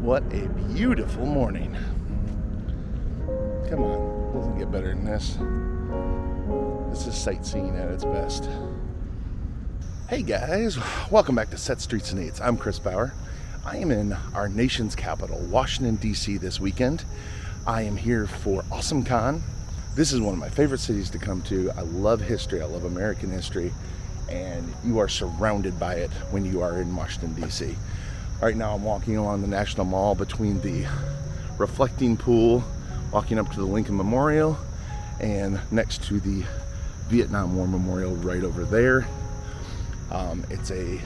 What a beautiful morning. Come on, doesn't get better than this. This is sightseeing at its best. Hey guys, welcome back to Set Streets and Eats. I'm Chris Bauer. I am in our nation's capital, Washington, D.C. this weekend. I am here for AwesomeCon. This is one of my favorite cities to come to. I love history, I love American history, and you are surrounded by it when you are in Washington, D.C. Right now I'm walking along the National Mall between the reflecting pool, walking up to the Lincoln Memorial, and next to the Vietnam War Memorial right over there. It's a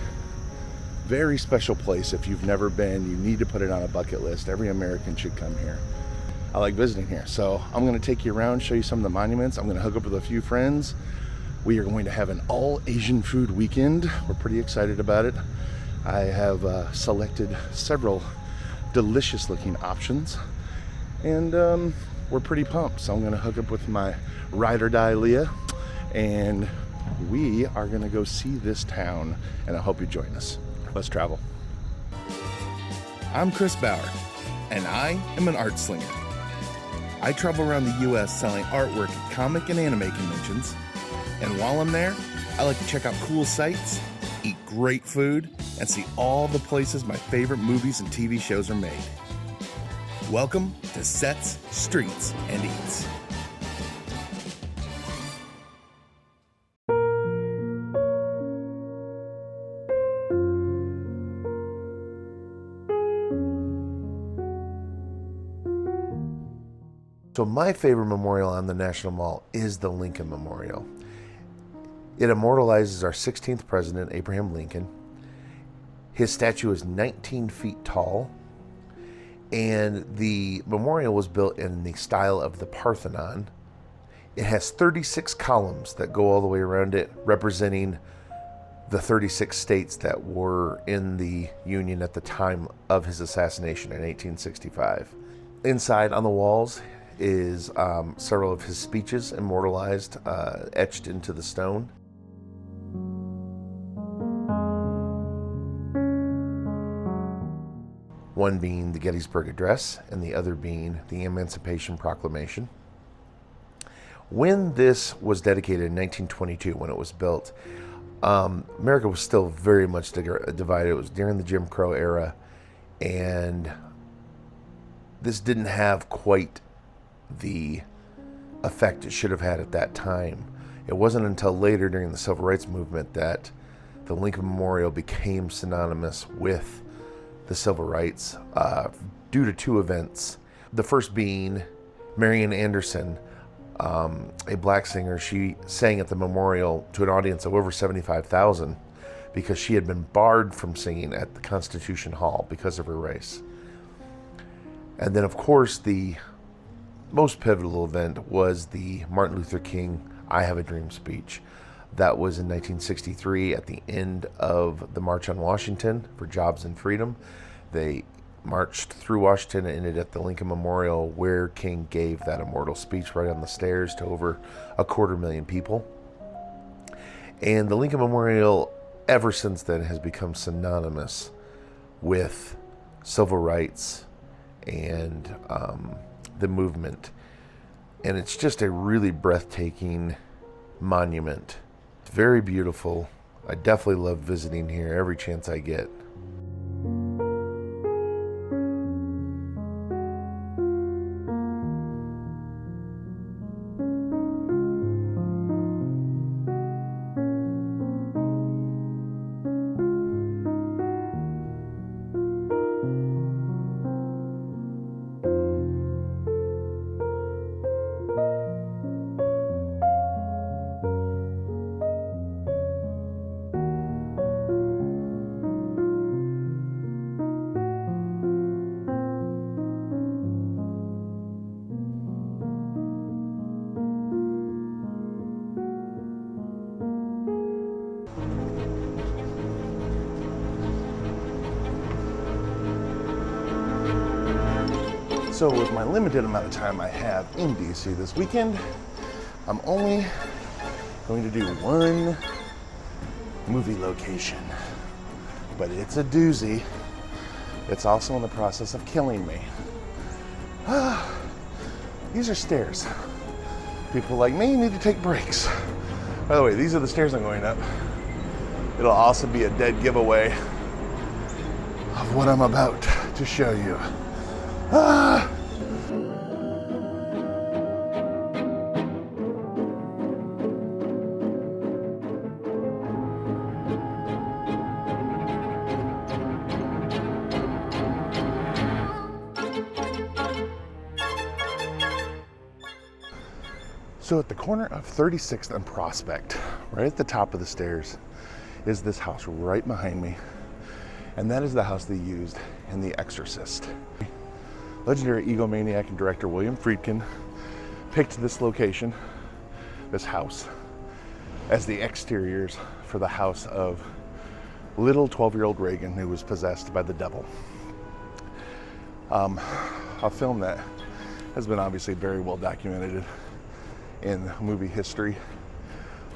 very special place. If you've never been, you need to put it on a bucket list. Every American should come here. I like visiting here. So I'm gonna take you around, show you some of the monuments. I'm gonna hook up with a few friends. We are going to have an all Asian food weekend. We're pretty excited about it. I have selected several delicious looking options, and we're pretty pumped. So I'm gonna hook up with my ride or die Leia, and we are gonna go see this town, and I hope you join us. Let's travel. I'm Chris Bauer, and I am an art slinger. I travel around the US selling artwork at comic and anime conventions, and while I'm there, I like to check out cool sites, eat great food, and see all the places my favorite movies and TV shows are made. Welcome to Sets, Streets, and Eats. So my favorite memorial on the National Mall is the Lincoln Memorial. It immortalizes our 16th president, Abraham Lincoln. His statue is 19 feet tall, and the memorial was built in the style of the Parthenon. It has 36 columns that go all the way around it, representing the 36 states that were in the Union at the time of his assassination in 1865. Inside on the walls is several of his speeches immortalized, etched into the stone. One being the Gettysburg Address and the other being the Emancipation Proclamation. When this was dedicated in 1922, when it was built, America was still very much divided. It was during the Jim Crow era, and this didn't have quite the effect it should have had at that time. It wasn't until later during the Civil Rights Movement that the Lincoln Memorial became synonymous with the civil rights due to two events. The first being Marian Anderson, a black singer. She sang at the memorial to an audience of over 75,000 because she had been barred from singing at the Constitution Hall because of her race. And then, of course, the most pivotal event was the Martin Luther King I Have a Dream speech. That was in 1963 at the end of the March on Washington for Jobs and Freedom. They marched through Washington and ended at the Lincoln Memorial, where King gave that immortal speech right on the stairs to over 250,000 people. And the Lincoln Memorial, ever since then, has become synonymous with civil rights and the movement. And it's just a really breathtaking monument. It's very beautiful. I definitely love visiting here every chance I get. So with my limited amount of time I have in DC this weekend, I'm only going to do one movie location, but it's a doozy. It's also in the process of killing me. These are stairs. People like me need to take breaks. By the way, these are the stairs I'm going up. It'll also be a dead giveaway of what I'm about to show you. So at the corner of 36th and Prospect, right at the top of the stairs, is this house right behind me. And that is the house they used in The Exorcist. Legendary egomaniac and director William Friedkin picked this location, this house, as the exteriors for the house of little 12-year-old Reagan, who was possessed by the devil. A film that has been obviously very well documented in movie history.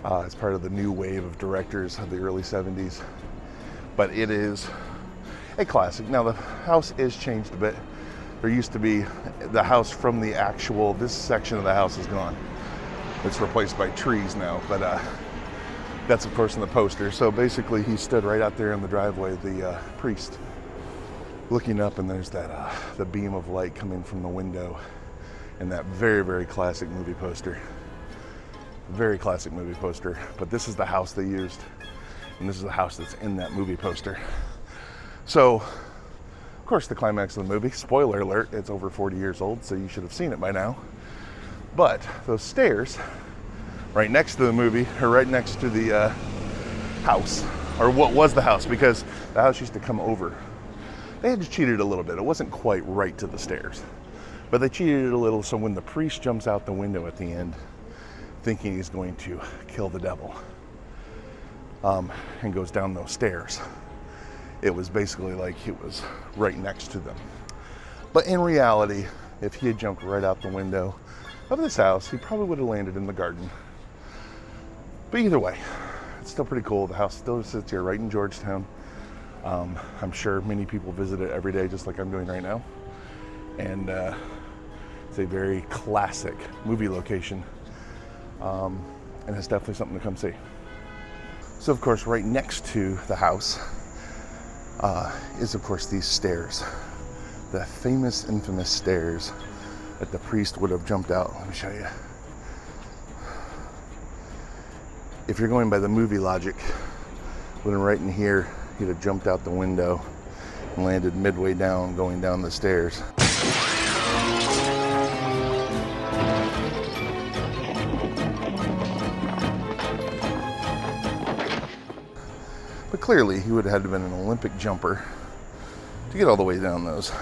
It's part of the new wave of directors of the early 70s. But it is a classic. Now the house is changed a bit. There used to be the house from the actual, this section of the house is gone. It's replaced by trees now, but that's of course in the poster. So basically he stood right out there in the driveway, the priest, looking up, and there's that the beam of light coming from the window in that very, very classic movie poster. Very classic movie poster. But this is the house they used, and this is the house that's in that movie poster. So, of course, the climax of the movie, spoiler alert, it's over 40 years old, so you should have seen it by now. But those stairs, right next to the movie, or right next to the house, or what was the house, because the house used to come over. They had cheated a little bit. It wasn't quite right to the stairs, but they cheated it a little, so when the priest jumps out the window at the end, thinking he's going to kill the devil, and goes down those stairs, it was basically like it was right next to them. But in reality, if he had jumped right out the window of this house, he probably would have landed in the garden. But either way, it's still pretty cool. The house still sits here right in Georgetown. I'm sure many people visit it every day, just like I'm doing right now. And it's a very classic movie location. And it's definitely something to come see. So of course, right next to the house is of course these stairs. The famous, infamous stairs that the priest would have jumped out. Let me show you. If you're going by the movie logic, would have right in here, he'd have jumped out the window and landed midway down, going down the stairs. But clearly, he would have had to have been an Olympic jumper to get all the way down those.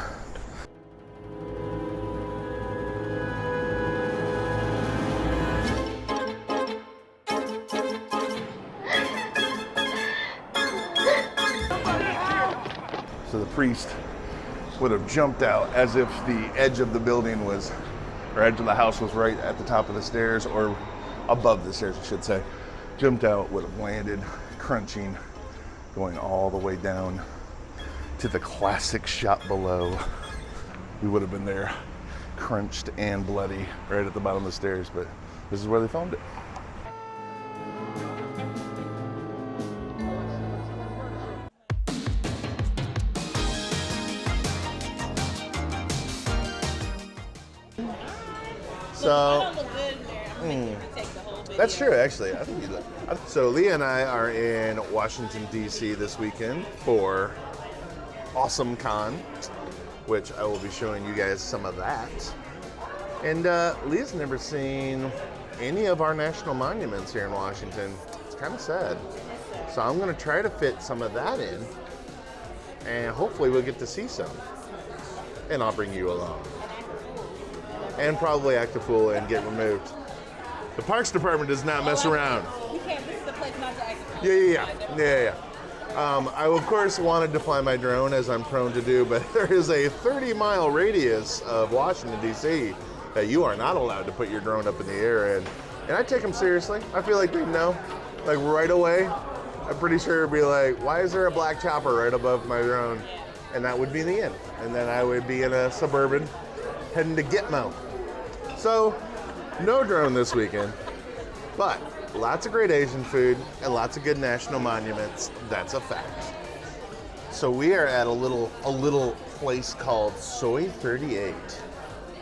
So the priest would have jumped out as if the edge of the building was, or edge of the house was right at the top of the stairs, or above the stairs, I should say. Jumped out, would have landed, crunching, going all the way down to the classic shot below. We would have been there, crunched and bloody, right at the bottom of the stairs, but this is where they filmed it. So, that's true, actually. I think you look. So, Leia and I are in Washington, D.C. this weekend for Awesome Con, which I will be showing you guys some of that. And Leah's never seen any of our national monuments here in Washington. It's kind of sad. So I'm going to try to fit some of that in, and hopefully we'll get to see some. And I'll bring you along. And probably act a fool and get removed. The Parks Department does not mess around. You can't, this is the place not to act a fool. Yeah. I, of course, wanted to fly my drone, as I'm prone to do, but there is a 30-mile radius of Washington, D.C. that you are not allowed to put your drone up in the air in. And I take them seriously. I feel like they'd know. Like, right away, I'm pretty sure it'd be like, why is there a black chopper right above my drone? and that would be the end. And then I would be in a Suburban heading to Gitmo. So, no drone this weekend, but lots of great Asian food and lots of good national monuments. That's a fact. So we are at a little place called Soy 38.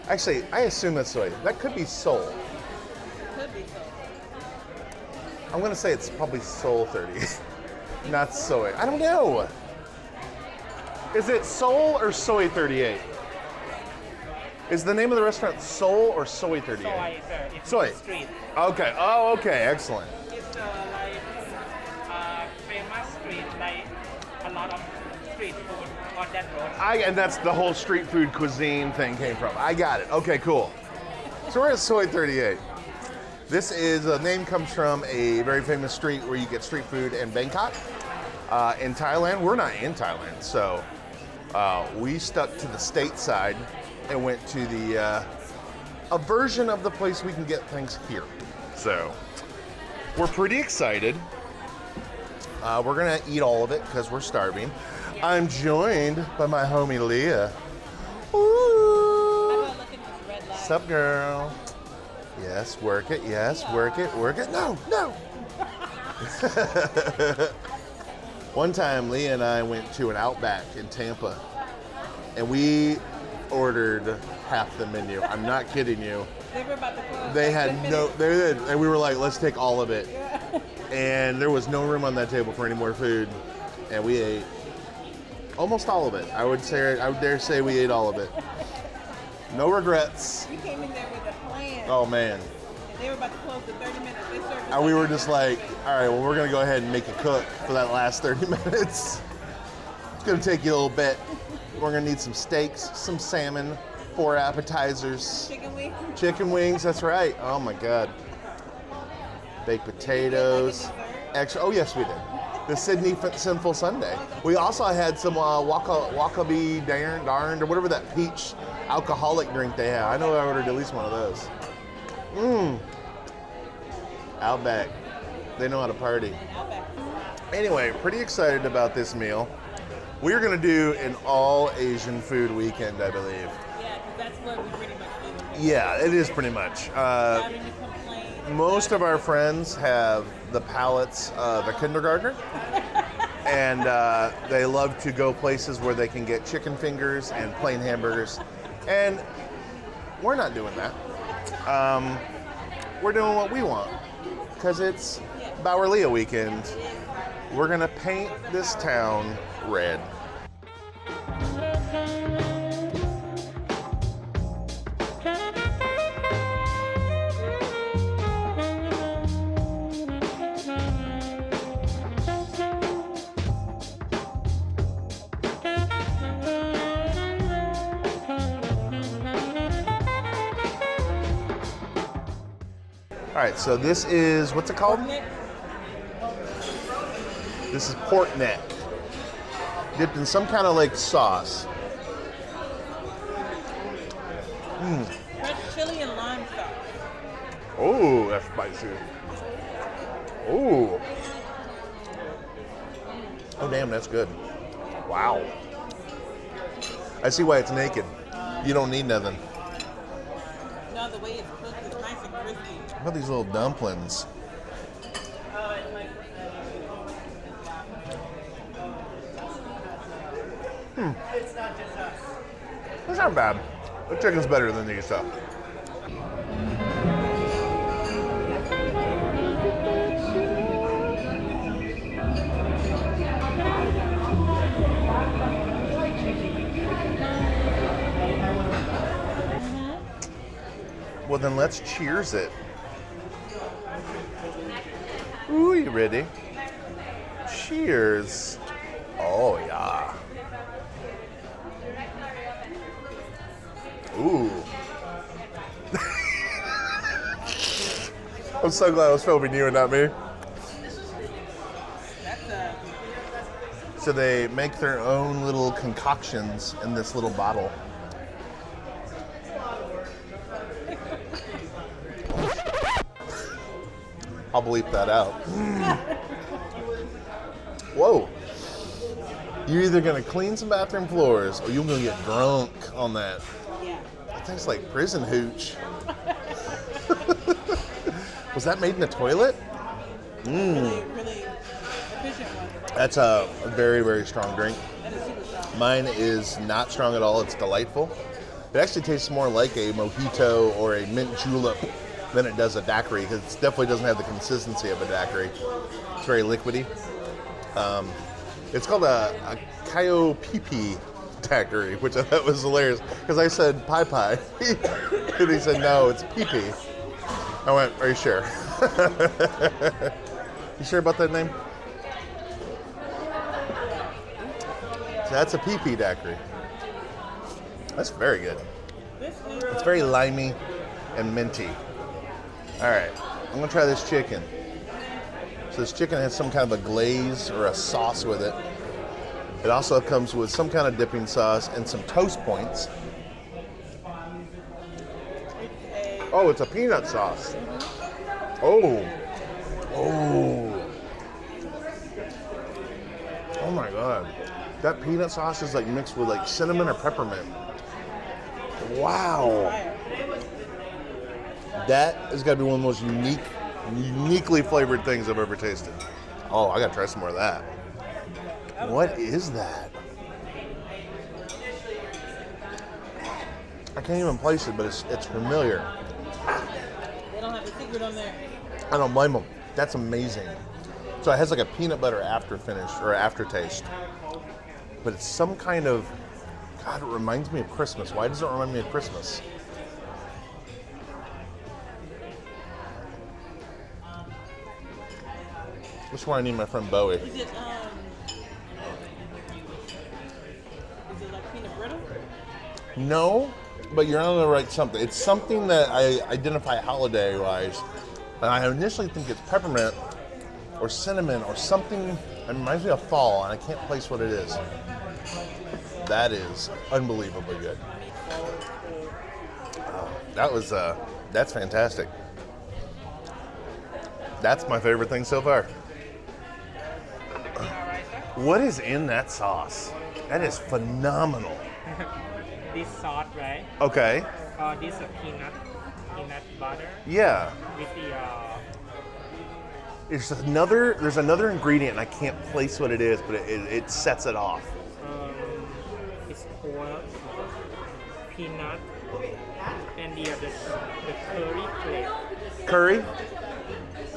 Actually, I assume that's soy. That could be Seoul. Could be so. I'm gonna say it's probably Seoul 38, not soy. I don't know. Is it Seoul or Soy 38? Is the name of the restaurant Seoul or Soy 38? Soy, sir. It's Soy. street. Okay. Oh, okay. Excellent. It's like famous street, like a lot of street food on that road. And that's the whole street food cuisine thing came from. I got it. Okay, cool. So we're at Soy 38. This is, the name comes from a very famous street where you get street food in Bangkok. In Thailand, we're not in Thailand, so we stuck to the stateside and went to the a version of the place we can get things here. So we're pretty excited. We're gonna eat all of it because we're starving. I'm joined by my homie Leia. Ooh. How about looking at this red light? Sup, girl? Yes, work it. Yes, work it. Work it. No, no. One time, Leia and I went to an Outback in Tampa, and we ordered half the menu. I'm not kidding you. They were about to close. They like had 10 no, minutes. they did, and we were like, let's take all of it. Yeah. And there was no room on that table for any more food, and we ate almost all of it. I would dare say we ate all of it. No regrets. We came in there with a plan. Oh man. And they were about to close in 30 minutes. They served us And we like were just like, all right, well, we're gonna go ahead and make it cook for that last 30 minutes. It's gonna take you a little bit. We're gonna need some steaks, some salmon, 4 appetizers, chicken wings. chicken wings. That's right. Oh my God. Baked potatoes. Extra. Oh yes, we did. The Sydney Sinful Sunday. We also had some Wakabe Darned or whatever that peach alcoholic drink they have. I know I ordered at least one of those. Outback. They know how to party. Anyway, pretty excited about this meal. We're gonna do an all Asian food weekend, I believe. Yeah, because that's what we pretty much do. Yeah, it is pretty much. Having to complain. Most of our friends have the palates of a kindergartner, and they love to go places where they can get chicken fingers and plain hamburgers, and we're not doing that. We're doing what we want, because it's Bauer Leah weekend. We're gonna paint this town red. All right, so this is, what's it called? This is pork neck, dipped in some kind of like sauce. Fresh chili and lime sauce. Oh, that's spicy. Oh. Oh, damn, that's good. Wow. I see why it's naked. You don't need nothing. No, the way it's cooked is nice and crispy. How about these little dumplings? That's not bad. The chicken's better than these stuff. Well, then let's cheers it. Ooh, you ready? Cheers. Oh, yeah. Ooh. I'm so glad I was filming you and not me. So they make their own little concoctions in this little bottle. I'll bleep that out. Whoa. You're either gonna clean some bathroom floors or you're gonna get drunk on that. Yeah. That tastes like prison hooch. Was that made in the toilet? Really, really efficient one. That's a very, very strong drink. And it's super strong. Mine is not strong at all. It's delightful. It actually tastes more like a mojito or a mint julep than it does a daiquiri, because it definitely doesn't have the consistency of a daiquiri. It's very liquidy. It's called a Cayo Pipi daiquiri, which I thought was hilarious, because I said pie pie, and he said, no, it's pee-pee. I went, are you sure? You sure about that name? So that's a pee-pee daiquiri. That's very good. It's very limey and minty. All right, I'm gonna try this chicken. So this chicken has some kind of a glaze or a sauce with it. It also comes with some kind of dipping sauce and some toast points. Oh, it's a peanut sauce. Oh. Oh my God. That peanut sauce is like mixed with like cinnamon or peppermint. Wow. That has got to be one of the most uniquely flavored things I've ever tasted. Oh, I got to try some more of that. What is that? I can't even place it, but it's familiar. They don't have the secret on there. I don't blame them. That's amazing. So it has like a peanut butter after finish or aftertaste, but it's some kind of, God, it reminds me of Christmas. Why does it remind me of Christmas? This is where I need my friend Bowie. Is it like peanut brittle? No, but you're on the right something. It's something that I identify holiday-wise, and I initially think it's peppermint or cinnamon or something. It reminds me of fall, and I can't place what it is. That is unbelievably good. Oh, that's fantastic. That's my favorite thing so far. What is in that sauce? That is phenomenal. This sauce, right? Okay. This is peanut butter Yeah. with the There's another ingredient, and I can't place what it is, but it sets it off. it's oil, peanut, and the curry flake. Curry?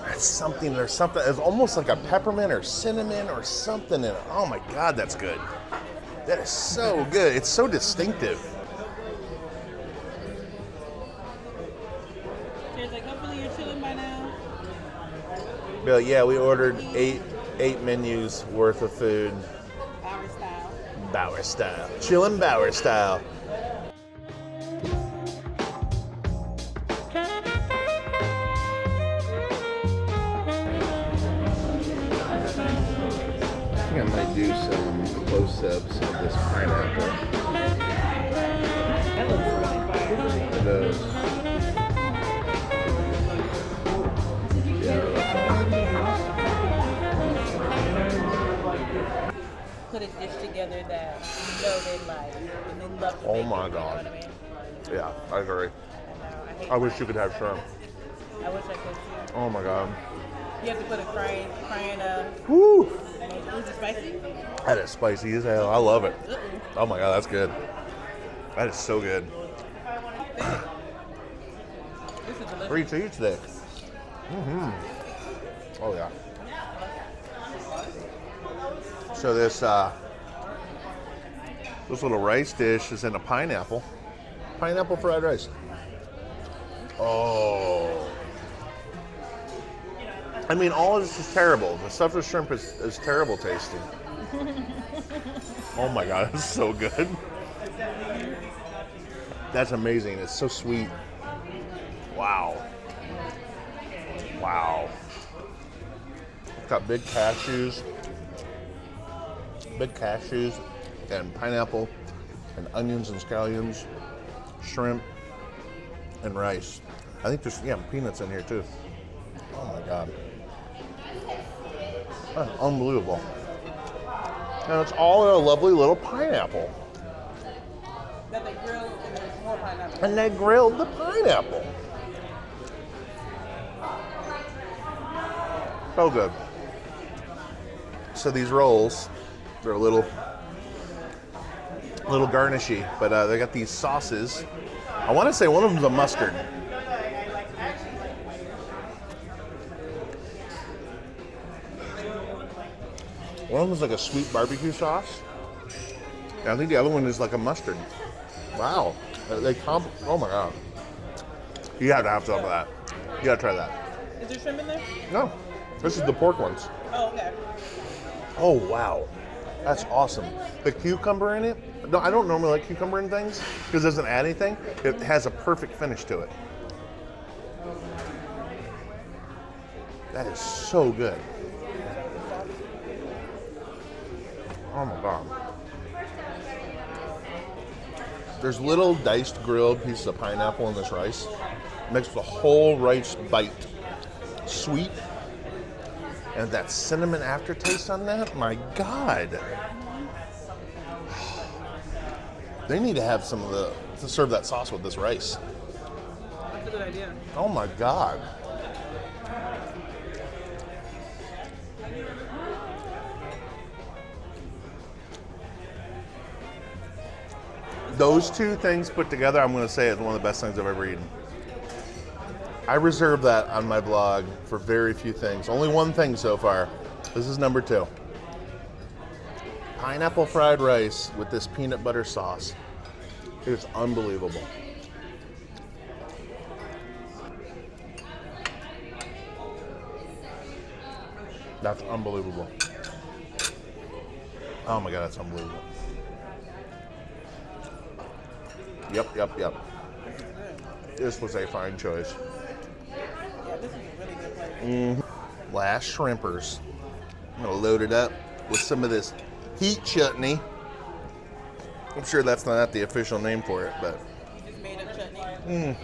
There's something. It's almost like a peppermint or cinnamon or something in it. Oh my God, that's good. That is so good. It's so distinctive. Cheers, like hopefully you're chilling by now. But yeah, we ordered eight menus worth of food. Bauer style. Bauer style. Chillin' Bauer style. I might do some close-ups of this pineapple. That looks really fire. It does. Yeah, that's awesome. Put a dish together that you know they like and they love to Oh make my it, God. You know what I mean? Yeah, I agree. I hate I wish you could have shrimp. I wish I could too. Oh my God. You have to put a crying Woo! is it spicy? That is spicy as hell. I love it. Uh-oh. Oh my God, that's good. That is so good. This is delicious. Free to eat today. Oh yeah. So this little rice dish is in a pineapple fried rice. Oh. I mean, all of this is terrible. The stuffed with shrimp is terrible tasting. Oh my God, it's so good. That's amazing. It's so sweet. Wow. Wow. It's got big cashews and pineapple and onions and scallions, shrimp and rice. I think there's peanuts in here too. Oh my God. That's unbelievable. And it's all in a lovely little pineapple. That they grill and there's more pineapple. And they grilled the pineapple. So good. So these rolls, they're a little garnishy, but they got these sauces. I want to say one of them's a mustard. One of them's like a sweet barbecue sauce. And I think the other one is like a mustard. Wow. Oh my God. You have to have some of that. You gotta try that. Is there shrimp in there? No. This is the pork ones. Oh, okay. Oh, wow. That's awesome. The cucumber in it, no, I don't normally like cucumber in things because it doesn't add anything. It has a perfect finish to it. That is so good. Oh my God. There's little diced grilled pieces of pineapple in this rice. Makes the whole rice bite sweet. And that cinnamon aftertaste on that, my God. They need to have some of to serve that sauce with this rice. That's a good idea. Oh my God. Those two things put together, I'm going to say is one of the best things I've ever eaten. I reserve that on my blog for very few things. Only one thing so far. This is number 2. Pineapple fried rice with this peanut butter sauce. It is unbelievable. That's unbelievable. Oh my God, that's unbelievable. Yep. This was a fine choice. Yeah, this is a really good place. Last shrimpers. I'm gonna load it up with some of this heat chutney. I'm sure that's not the official name for it, but You just made up chutney.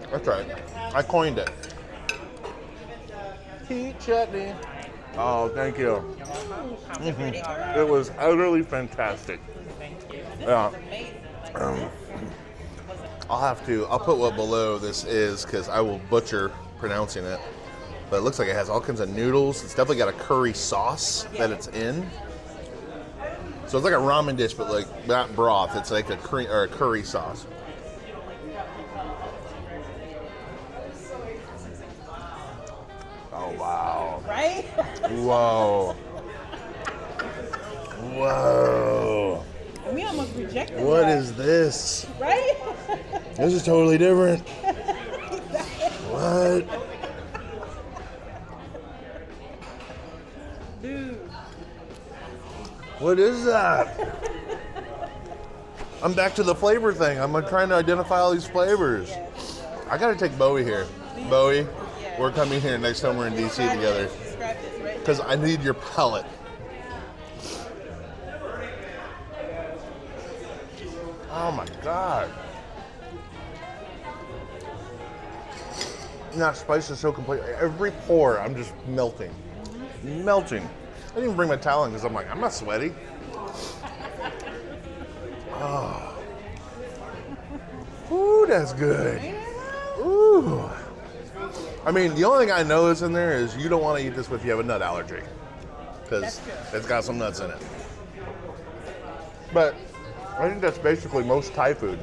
that's right. I coined it. Heat chutney. Oh, thank you. It was utterly fantastic. Yeah. I'll put what below this is because I will butcher pronouncing it. But it looks like it has all kinds of noodles. It's definitely got a curry sauce that it's in. So it's like a ramen dish, but like not broth. It's like a curry sauce. Oh wow! Right? Whoa! Whoa! We almost rejected What that. is this? Right? This is totally different. What? Dude. What is that? I'm back to the flavor thing. I'm trying to identify all these flavors. I gotta take Bowie here. Bowie, we're coming here next time we're in DC together. Describe this, right? Because I need your palate. Oh my God. And that spice is so complete. Every pore, I'm just melting. Melting. I didn't even bring my towel in because I'm like, I'm not sweaty. Oh. Ooh, that's good. Ooh. I mean, the only thing I know that's in there is you don't want to eat this if you have a nut allergy. Because it's got some nuts in it. But I think that's basically most Thai food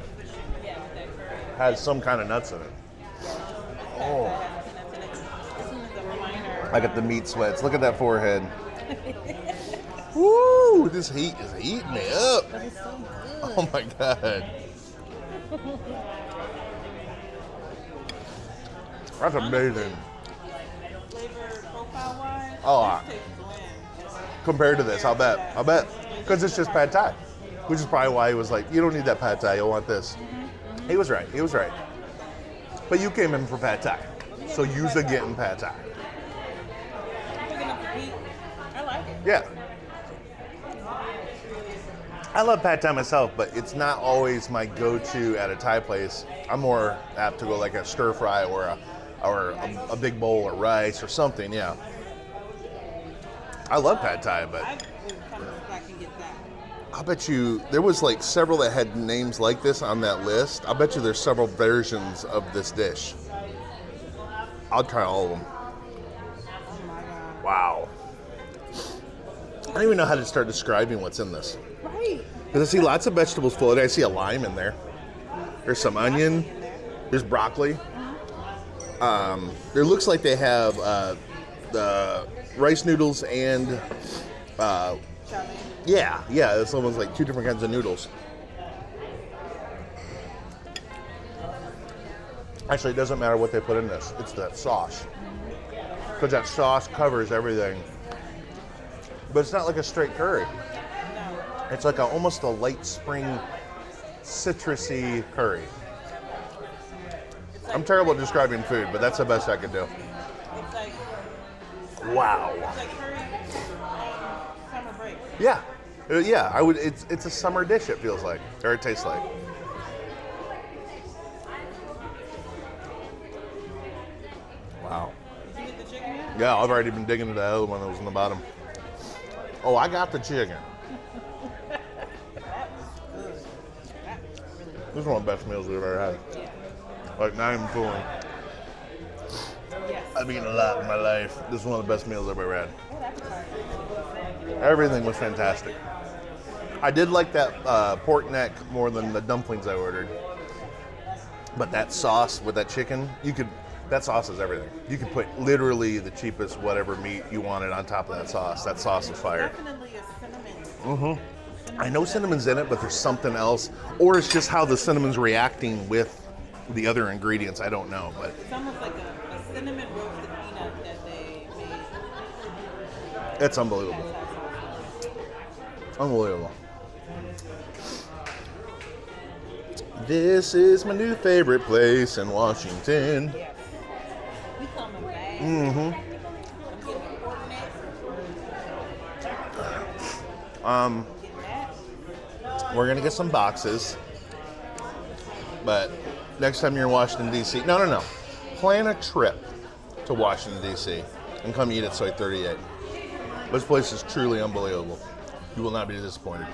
has some kind of nuts in it. Oh. I got the meat sweats. Look at that forehead. Woo! This heat is eating me up. Oh my God. That's amazing. Flavor profile wise, Oh, this tastes bland. compared to this, I'll bet. Because it's just pad thai. Which is probably why he was like, you don't need that pad thai, you'll want this. He was right. But you came in for pad thai. So you're getting pad thai. Big enough to eat. I like it. Yeah. I love pad thai myself, but it's not always my go-to at a Thai place. I'm more apt to go like a stir fry or a big bowl of rice or something, yeah. I love pad thai, but I would come back I bet you there was like several that had names like this on that list. I bet you there's several versions of this dish. I'll try all of them. Oh my god. Wow. I don't even know how to start describing what's in this. Right. Because I see lots of vegetables floated. I see a lime in there. There's some onion. There's broccoli. There looks like they have the rice noodles and yeah, it's almost like two different kinds of noodles. Actually, it doesn't matter what they put in this. It's that sauce. Because that sauce covers everything. But it's not like a straight curry. It's like almost a light spring citrusy curry. I'm terrible at describing food, but that's the best I could do. It's like Wow. it's like curry summer break. Yeah. Yeah, I would. It's a summer dish, it feels like. Or it tastes like. Wow. Did you get the chicken yet? Yeah, I've already been digging into the other one that was in the bottom. Oh, I got the chicken. This is one of the best meals we've ever had. Yeah. Like, not even fooling. Yes. I've eaten a lot in my life. This is one of the best meals I've ever had. Oh, that's fine. Everything was fantastic. I did like that pork neck more than the dumplings I ordered. But that sauce with that chicken, that sauce is everything. You can put literally the cheapest whatever meat you wanted on top of that sauce. That sauce is fire. Definitely a cinnamon. Mm-hmm. I know cinnamon's in it, but there's something else. Or it's just how the cinnamon's reacting with the other ingredients. I don't know. But It's almost like a cinnamon roasted peanut that they made. it's unbelievable. Unbelievable. This is my new favorite place in Washington. Yes. We coming back. Mm-hmm. I'm getting the pork neck. Getting that. We're gonna get some boxes, but next time you're in Washington D.C., no, plan a trip to Washington D.C. and come eat at Site 38. This place is truly unbelievable. You will not be disappointed.